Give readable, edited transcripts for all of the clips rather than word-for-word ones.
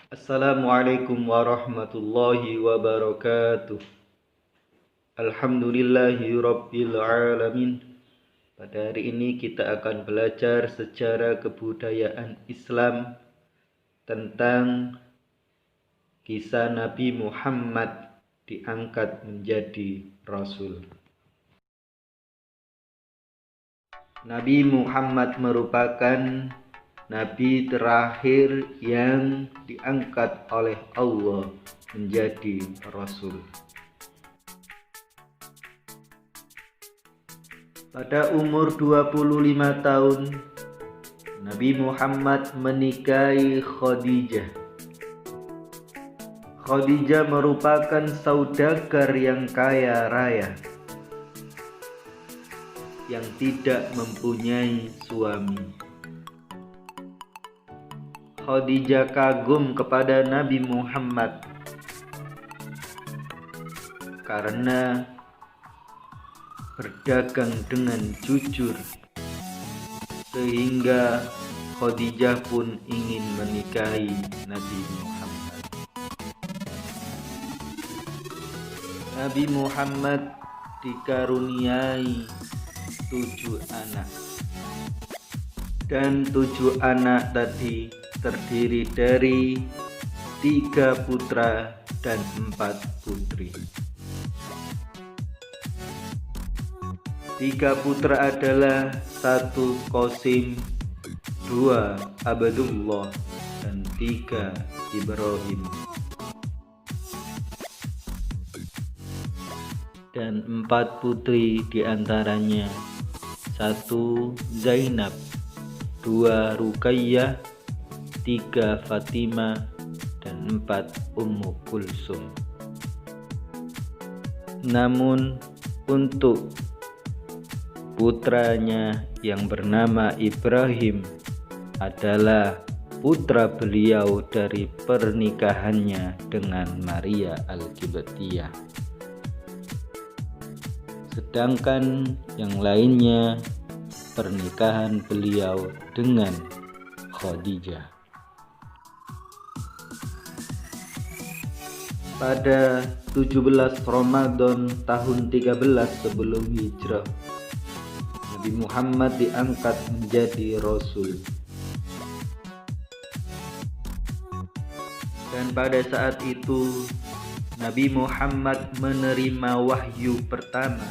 Assalamualaikum warahmatullahi wabarakatuh. Alhamdulillahi rabbil alamin. Pada hari ini kita akan belajar sejarah kebudayaan Islam tentang kisah Nabi Muhammad diangkat menjadi Rasul. Nabi Muhammad merupakan Nabi terakhir yang diangkat oleh Allah menjadi Rasul. Pada umur 25 tahun, Nabi Muhammad menikahi Khadijah. Khadijah merupakan saudagar yang kaya raya, yang tidak mempunyai suami. Khadijah kagum kepada Nabi Muhammad karena berdagang dengan jujur, sehingga Khadijah pun ingin menikahi Nabi Muhammad. Nabi Muhammad dikaruniai 7 anak, dan 7 anak tadi terdiri dari 3 putra dan 4 putri. 3 putra adalah 1 Qasim, 2 Abdullah, dan 3 Ibrahim. Dan 4 putri diantaranya 1 Zainab, 2 Ruqayyah, 3 Fatimah, dan 4 Ummu Kulsum. Namun untuk putranya yang bernama Ibrahim adalah putra beliau dari pernikahannya dengan Maria Al-Qibtiyah. Sedangkan yang lainnya pernikahan beliau dengan Khadijah. Pada 17 Ramadan tahun 13 sebelum hijrah, Nabi Muhammad diangkat menjadi Rasul. Dan pada saat itu Nabi Muhammad menerima wahyu pertama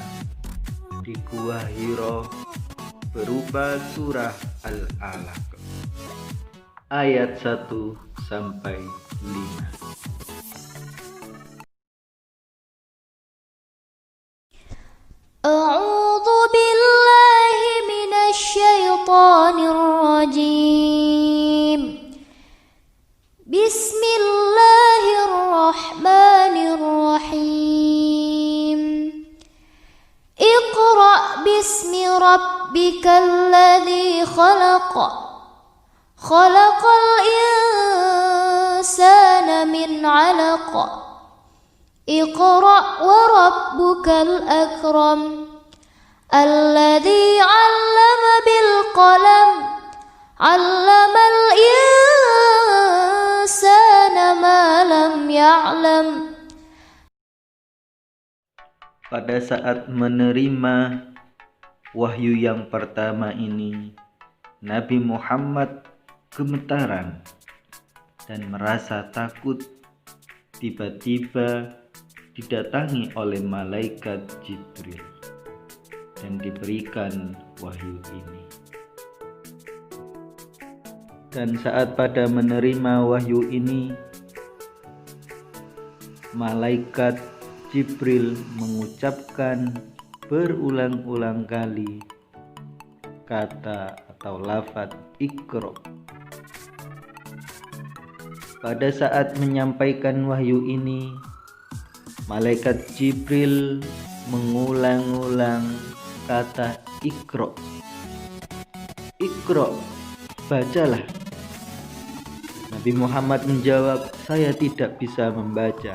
di Gua Hira berupa surah Al-Alaq ayat 1 sampai 5. A'udzu billahi minasy syaithanir rajim. Bismillahirrahmanirrahim. Iqra bismi rabbikal ladzi khalaq. Khalaqal insana min 'alaq. Iqra wa rabbukal akram. Alladzi 'allama bil qalam. 'Allamal insana ma lam ya'lam. Pada saat menerima wahyu yang pertama ini, Nabi Muhammad gemetaran dan merasa takut. Tiba-tiba didatangi oleh malaikat Jibril dan diberikan wahyu ini. Dan saat pada menerima wahyu ini, malaikat Jibril mengucapkan berulang-ulang kali kata atau lafaz Iqra. Pada saat menyampaikan wahyu ini, malaikat Jibril mengulang-ulang kata Iqra. Iqra, bacalah. Nabi Muhammad menjawab, saya tidak bisa membaca.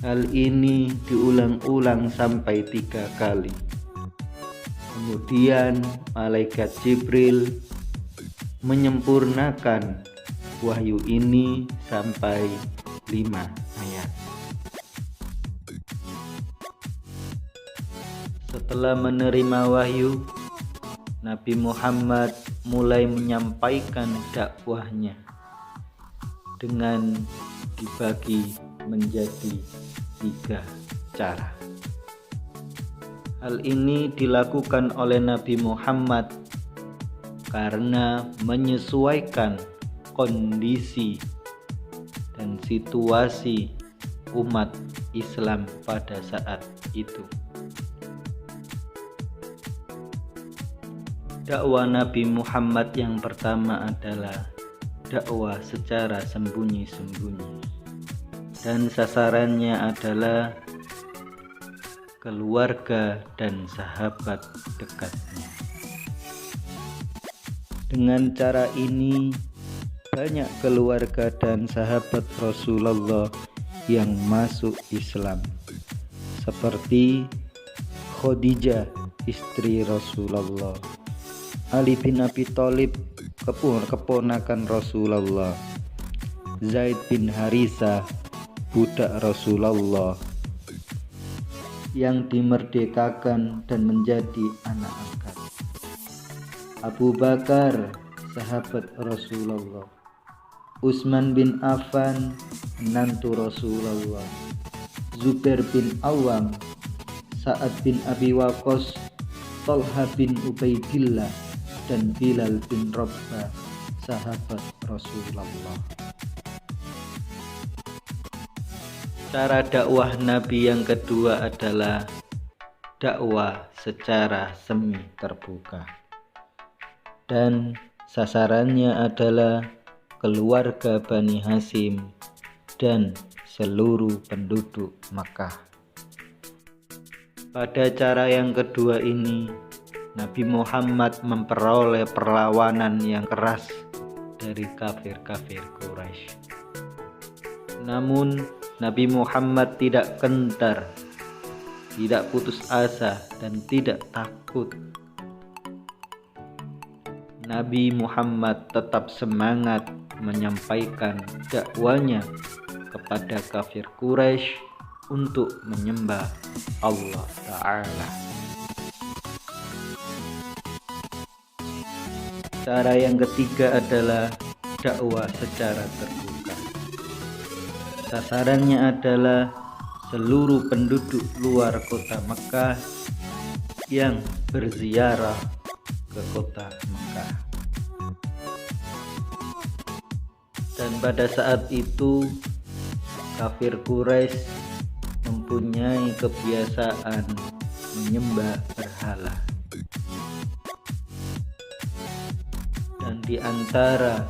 Hal ini diulang-ulang sampai 3 kali. Kemudian malaikat Jibril menyempurnakan wahyu ini sampai 5 ayat. Setelah menerima wahyu, Nabi Muhammad mulai menyampaikan dakwahnya dengan dibagi menjadi 3 cara. Hal ini dilakukan oleh Nabi Muhammad karena menyesuaikan kondisi dan situasi umat Islam pada saat itu. Dakwah Nabi Muhammad yang pertama adalah dakwah secara sembunyi-sembunyi, dan sasarannya adalah keluarga dan sahabat dekatnya. Dengan cara ini, banyak keluarga dan sahabat Rasulullah yang masuk Islam, seperti Khadijah istri Rasulullah, Ali bin Abi Thalib keponakan Rasulullah, Zaid bin Harisah budak Rasulullah yang dimerdekakan dan menjadi anak angkat, Abu Bakar sahabat Rasulullah, Utsman bin Affan menantu Rasulullah, Zubair bin Awam, Sa'ad bin Abi Waqqas, Thalha bin Ubaidillah, dan Bilal bin Rabah sahabat Rasulullah. Cara dakwah Nabi yang kedua adalah dakwah secara semi terbuka, dan sasarannya adalah keluarga Bani Hashim dan seluruh penduduk Makkah. Pada cara yang kedua ini, Nabi Muhammad memperoleh perlawanan yang keras dari kafir-kafir Quraisy. Namun Nabi Muhammad tidak gentar, tidak putus asa, dan tidak takut. Nabi Muhammad tetap semangat menyampaikan dakwanya kepada kafir Quraisy untuk menyembah Allah Ta'ala. Cara yang ketiga adalah dakwah secara terbuka. Sasarannya adalah seluruh penduduk luar kota Mekah yang berziarah ke kota Mekah. Dan pada saat itu kafir Quraisy mempunyai kebiasaan menyembah berhala. Dan di antara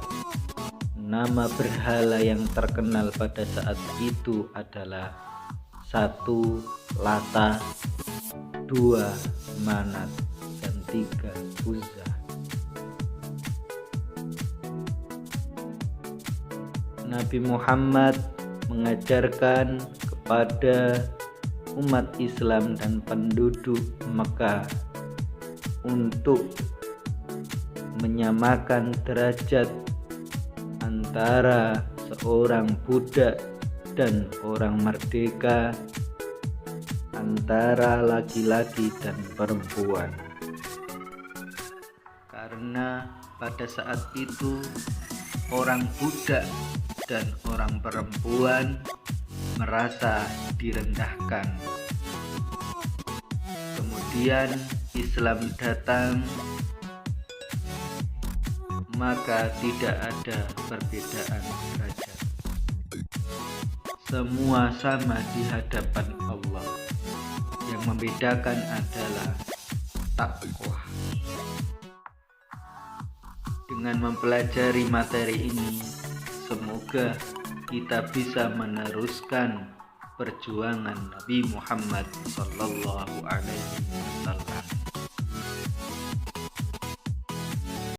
nama berhala yang terkenal pada saat itu adalah 1 Lata, 2 Manat, dan 3 Uzza. Nabi Muhammad mengajarkan kepada umat Islam dan penduduk Mekah untuk menyamakan derajat antara seorang budak dan orang merdeka, antara laki-laki dan perempuan. Karena pada saat itu orang budak dan orang perempuan merasa direndahkan. Kemudian Islam datang, maka tidak ada perbedaan derajat. Semua sama di hadapan Allah. Yang membedakan adalah takwa. Dengan mempelajari materi ini, semoga kita bisa meneruskan perjuangan Nabi Muhammad sallallahu alaihi wasallam.